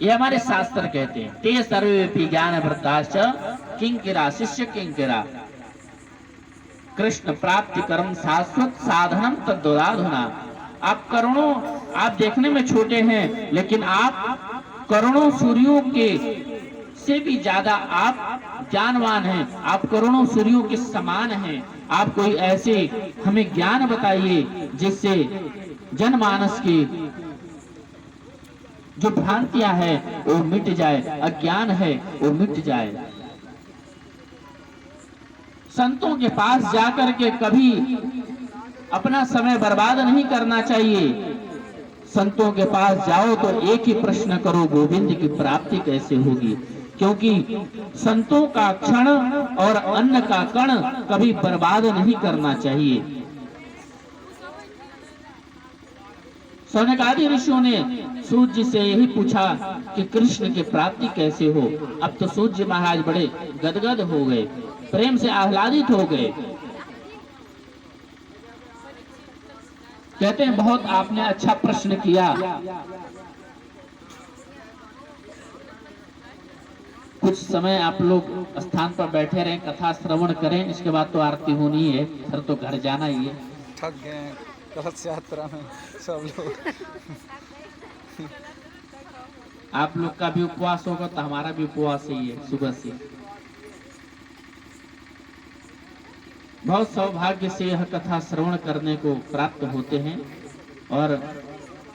ये हमारे शास्त्र कहते हैं। ते सर्वेपि ज्ञान वृद्धाश्च किंकिरा शिष्य किंकिरा कृष्ण प्राप्ति कर्म शाश्वत साधनम तद्वदाधुना। आप करोड़ों, आप देखने में छोटे हैं, लेकिन आप करोड़ों सूर्यों के से भी ज्यादा आप ज्ञानवान हैं। आप करोड़ों सूर्यों के समान हैं। आप कोई ऐसे हमें ज्ञान बताइए जिससे जनमानस की जो भ्रांतियां हैं वो मिट जाए, अज्ञान है वो मिट जाए। संतों के पास जाकर के कभी अपना समय बर्बाद नहीं करना चाहिए। संतों के पास जाओ तो एक ही प्रश्न करो, गोविंद की प्राप्ति कैसे होगी? क्योंकि संतों का क्षण और अन्न का कण कभी बर्बाद नहीं करना चाहिए। सौनकादि ऋषियों ने सूर्य से यही पूछा कि कृष्ण की प्राप्ति कैसे हो। अब तो सूर्य महाराज बड़े गदगद हो गए, प्रेम से आह्लादित हो गए। कहते हैं बहुत आपने अच्छा प्रश्न किया। कुछ समय आप लोग स्थान पर बैठे रहें, कथा श्रवण करें, इसके बाद तो आरती होनी है, फिर तो घर जाना ही है। थक गए कलश यात्रा में सब लोग। आप लोग का भी उपवास होगा तो हमारा भी उपवास ही है सुबह से। बहुत सौभाग्य से यह कथा श्रवण करने को प्राप्त होते हैं। और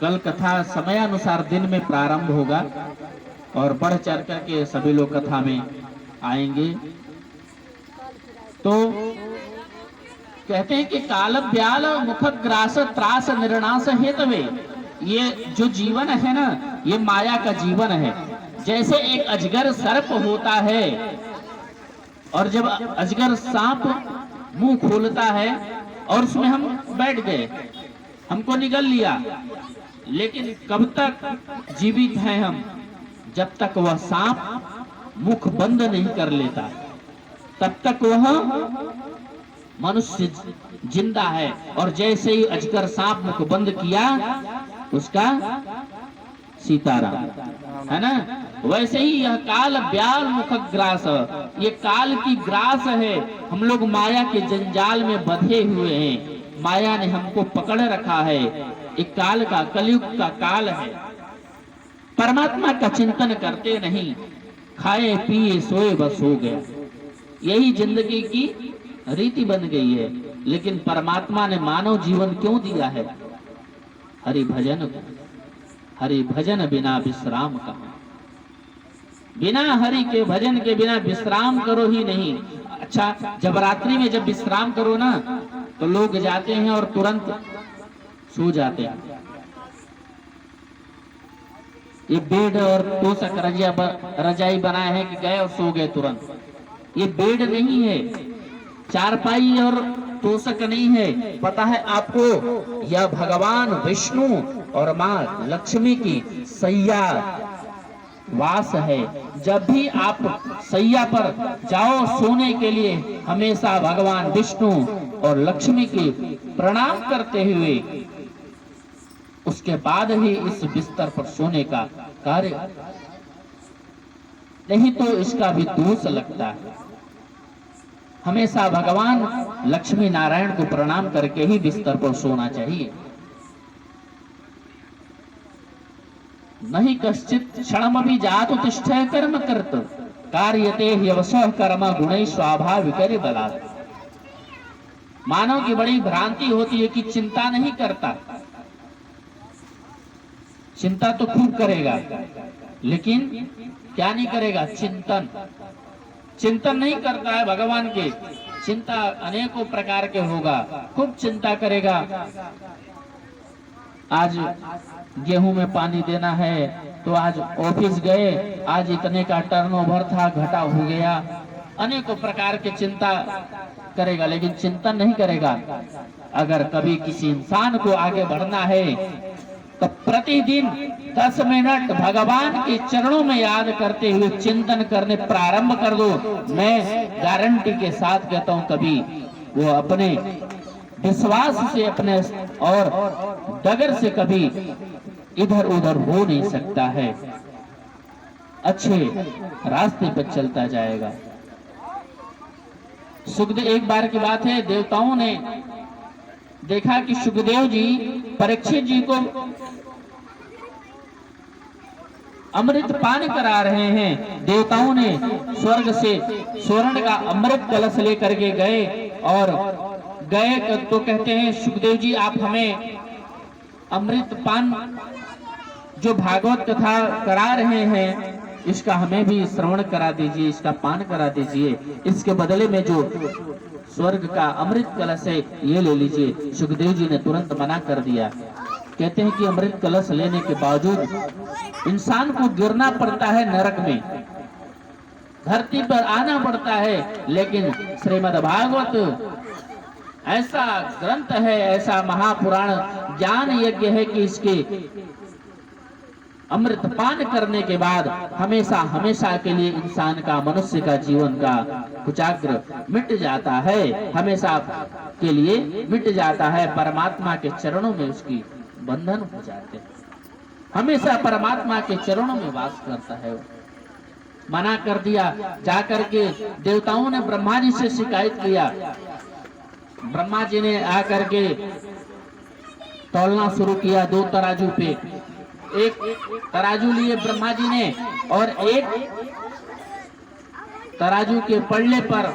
कल कथा समयानुसार दिन में प्रारंभ होगा और बढ़ चढ़ करके सभी लोग कथा में आएंगे। तो कहते हैं कि काल ब्याल मुख ग्रास त्रास निर्णास हेतवे। ये जो जीवन है ना, ये माया का जीवन है। जैसे एक अजगर सर्प होता है और जब अजगर सांप मुंह खोलता है और उसमें हम बैठ गए, हमको निगल लिया, लेकिन कब तक जीवित हैं हम? जब तक वह सांप मुख बंद नहीं कर लेता तब तक वह मनुष्य जिंदा है। और जैसे ही अजगर सांप मुख बंद किया, उसका सीताराम है ना। वैसे ही यह काल ब्याल मुख ग्रास, ये काल की ग्रास है। हम लोग माया के जंजाल में बंधे हुए हैं, माया ने हमको पकड़ रखा है। एक काल का, कलयुग का काल है। परमात्मा का चिंतन करते नहीं, खाए पिए सोए बस हो गया, यही जिंदगी की रीति बन गई है। लेकिन परमात्मा ने मानव जीवन क्यों दिया है? हरि भजन को। हरि भजन बिना विश्राम कहाँ? बिना हरि के भजन के बिना विश्राम करो ही नहीं। अच्छा, जब रात्रि में जब विश्राम करो ना, तो लोग जाते हैं और तुरंत सो जाते हैं। ये बेड और तोशक रजाई बनाए हैं कि गए और सो गए तुरंत। ये बेड नहीं है, चारपाई और तोशक नहीं है। पता है आपको, यह भगवान विष्णु और माँ लक्ष्मी की सैया वास है। जब भी आप सैया पर जाओ सोने के लिए, हमेशा भगवान विष्णु और लक्ष्मी की प्रणाम करते हुए उसके बाद ही इस बिस्तर पर सोने का कार्य, नहीं तो इसका भी दोष लगता है। हमेशा भगवान लक्ष्मी नारायण को प्रणाम करके ही बिस्तर पर सोना चाहिए। नहीं कश्चित क्षणमपि जातु तिष्ठः कर्म कर्त कार्यते ह्यवशः कर्म गुणैः स्वाभाविक बलात्। मानव की बड़ी भ्रांति होती है कि चिंता नहीं करता। चिंता तो खूब करेगा, लेकिन क्या नहीं करेगा? चिंतन। चिंतन नहीं करता है भगवान के। चिंता अनेकों प्रकार के होगा, खूब चिंता करेगा। आज गेहूं में पानी देना है तो आज ऑफिस गए, आज इतने का टर्नओवर था, घटा हो गया। अनेकों प्रकार के चिंता करेगा, लेकिन चिंतन नहीं करेगा। अगर कभी किसी इंसान को आगे बढ़ना है तो प्रतिदिन 10 मिनट भगवान के चरणों में याद करते हुए चिंतन करने प्रारंभ कर दो। मैं गारंटी के साथ कहता हूं, कभी वो अपने विश्वास से, अपने और डगर से कभी इधर उधर हो नहीं सकता है। अच्छे रास्ते पर चलता जाएगा। सुखदेव, एक बार की बात है, देवताओं ने देखा कि सुखदेव जी परीक्षित जी को अमृत पान करा रहे हैं। देवताओं ने स्वर्ग से स्वर्ण का अमृत कलश लेकर के गए और तो कहते हैं सुखदेव जी आप हमें अमृत पान जो भागवत कथा करा रहे हैं इसका हमें भी श्रवण करा दीजिए, इसका पान करा दीजिए, इसके बदले में जो स्वर्ग का अमृत कलश है ये ले लीजिए। सुखदेव जी ने तुरंत मना कर दिया। कहते हैं कि अमृत कलश लेने के बावजूद इंसान को गिरना पड़ता है नरक में, धरती पर आना पड़ता है, लेकिन श्रीमद् भागवत ऐसा ग्रंथ है, ऐसा महापुराण ज्ञान यज्ञ है कि इसके अमृत पान करने के बाद हमेशा हमेशा के लिए इंसान का, मनुष्य का जीवन का कुचाग्र मिट जाता है, हमेशा के लिए मिट जाता है। परमात्मा के चरणों में उसकी बंधन हो जाते हैं, हमेशा परमात्मा के चरणों में वास करता है। मना कर दिया। जाकर के देवताओं ने ब्रह्मा जी से शिकायत किया। ब्रह्मा जी ने आकर के तौलना शुरू किया। 2 तराजू पे, एक तराजू लिए ब्रह्मा जी ने और एक तराजू के पल्ले पर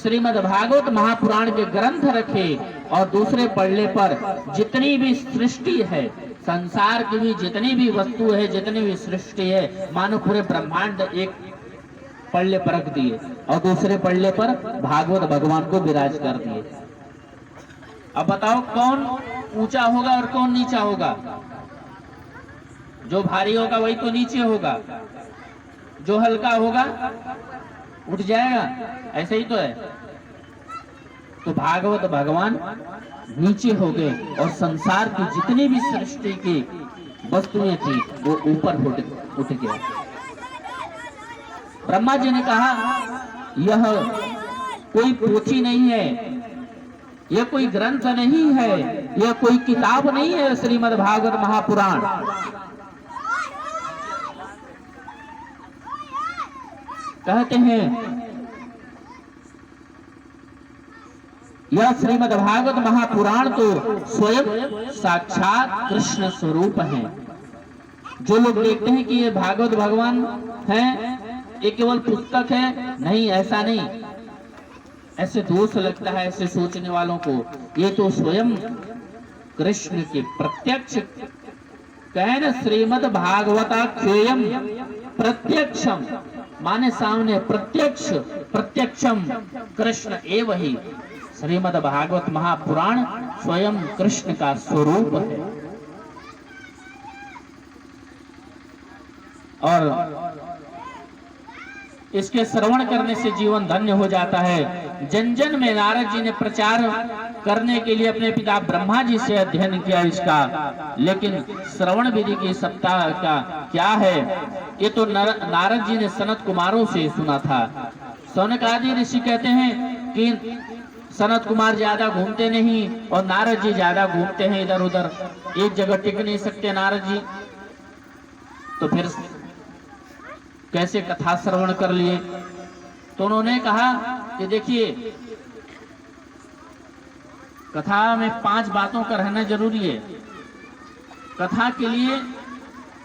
श्रीमद् भागवत महापुराण के ग्रंथ रखे और दूसरे पल्ले पर जितनी भी सृष्टि है, संसार की भी जितनी भी वस्तु है, जितनी भी सृष्टि है, मानो पूरे ब्रह्मांड एक पल्ले पर रख दिए और दूसरे पल्ले पर भागवत भगवान को विराज कर दिए। अब बताओ कौन ऊंचा होगा और कौन नीचा होगा? जो भारी होगा वही तो नीचे होगा, जो हल्का होगा उठ जाएगा, ऐसे ही तो है। तो भागवत भगवान नीचे हो गए और संसार की जितनी भी सृष्टि की वस्तुएं थी वो ऊपर उठ गया। ब्रह्मा जी ने कहा यह कोई पोथी नहीं है, यह कोई ग्रंथ नहीं है, यह कोई किताब नहीं है श्रीमद् भागवत महापुराण। कहते हैं यह श्रीमद् भागवत महापुराण तो स्वयं साक्षात कृष्ण स्वरूप है। जो लोग देखते हैं कि ये भागवत भगवान है, ये केवल पुस्तक है, नहीं, ऐसा नहीं। ऐसे दोष लगता है ऐसे सोचने वालों को। ये तो स्वयं कृष्ण के प्रत्यक्ष कहन श्रीमद् भागवताख्योयम प्रत्यक्षम, माने सामने प्रत्यक्ष, प्रत्यक्षम कृष्ण एव ही। श्रीमद् भागवत महापुराण स्वयं कृष्ण का स्वरूप है। और इसके श्रवण करने से जीवन धन्य हो जाता है। जन जन में नारद जी ने प्रचार करने के लिए अपने पिता ब्रह्मा जी से अध्ययन किया इसका, लेकिन श्रवण विधि की सप्ताह का क्या है, ये तो नारद जी ने सनत कुमारों से सुना था। सौनक आदि ऋषि कहते हैं कि सनत कुमार ज्यादा घूमते नहीं और नारद जी ज्यादा घूमते हैं इधर उधर, एक जगह टिक नहीं सकते नारद जी, तो फिर कैसे कथा श्रवण कर लिए। तो उन्होंने कहा कि देखिए, कथा में 5 बातों का रहना जरूरी है। कथा के लिए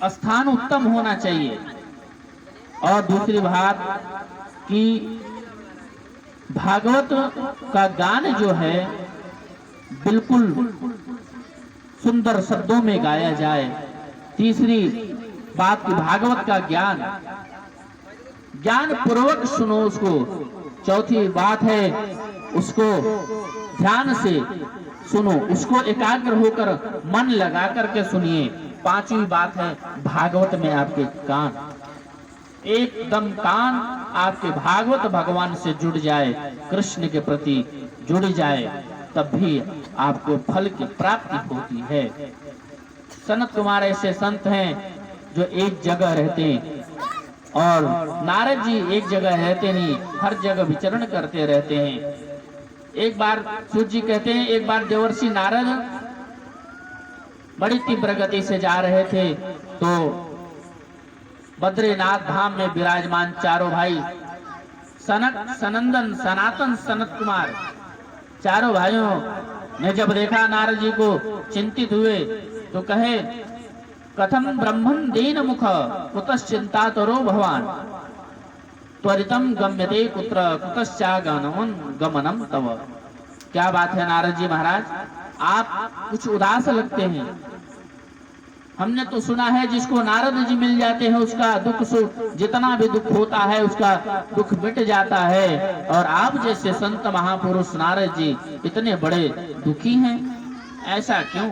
स्थान उत्तम होना चाहिए, और दूसरी बात कि भागवत का गान जो है बिल्कुल सुंदर शब्दों में गाया जाए। तीसरी बात कि भागवत का ज्ञान पूर्वक सुनो उसको। चौथी बात है उसको ध्यान से सुनो, उसको एकाग्र होकर मन लगा करके सुनिए। 5वीं बात है भागवत में आपके कान, एकदम कान आपके भागवत भगवान से जुड़ जाए, कृष्ण के प्रति जुड़ जाए, तब भी आपको फल की प्राप्ति होती है। सनत कुमार ऐसे संत हैं जो एक जगह रहते हैं, और नारद जी एक जगह रहते नहीं, हर जगह विचरण करते रहते हैं। एक बार सूत जी कहते हैं, एक बार देवर्षि नारद बड़ी तीव्र गति से जा रहे थे, तो बद्रीनाथ धाम में विराजमान चारों भाई सनक, सनंदन, सनातन, सनत कुमार, चारों भाइयों ने जब देखा नारद जी को, चिंतित हुए तो कहे, कथम ब्रह्मन दीन मुख कुतश्चिंता तरो भवान त्वरितम गम्यते कुत्र कुतश्चागमनम गमनम तव। क्या बात है नारद जी महाराज, आप कुछ उदास लगते हैं। हमने तो सुना है जिसको नारद जी मिल जाते हैं उसका दुख सुख, जितना भी दुख होता है उसका दुख मिट जाता है, और आप जैसे संत महापुरुष नारद जी इतने बड़े दुखी हैं, ऐसा क्यों?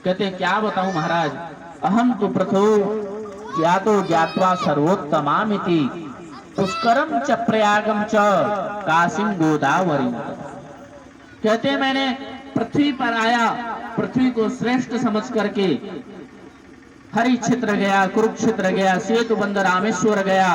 कहते क्या बताऊं महाराज, अहम तो प्रथो ज्ञातो ज्ञात्वा सर्वोत्तमामिति पुष्करम च प्रयागम च काशीम गोदावरी। कहते मैंने पृथ्वी पर आया, पृथ्वी को श्रेष्ठ समझ करके हरि क्षेत्र गया, कुरुक्षेत्र गया, सेतु बंद रामेश्वर गया,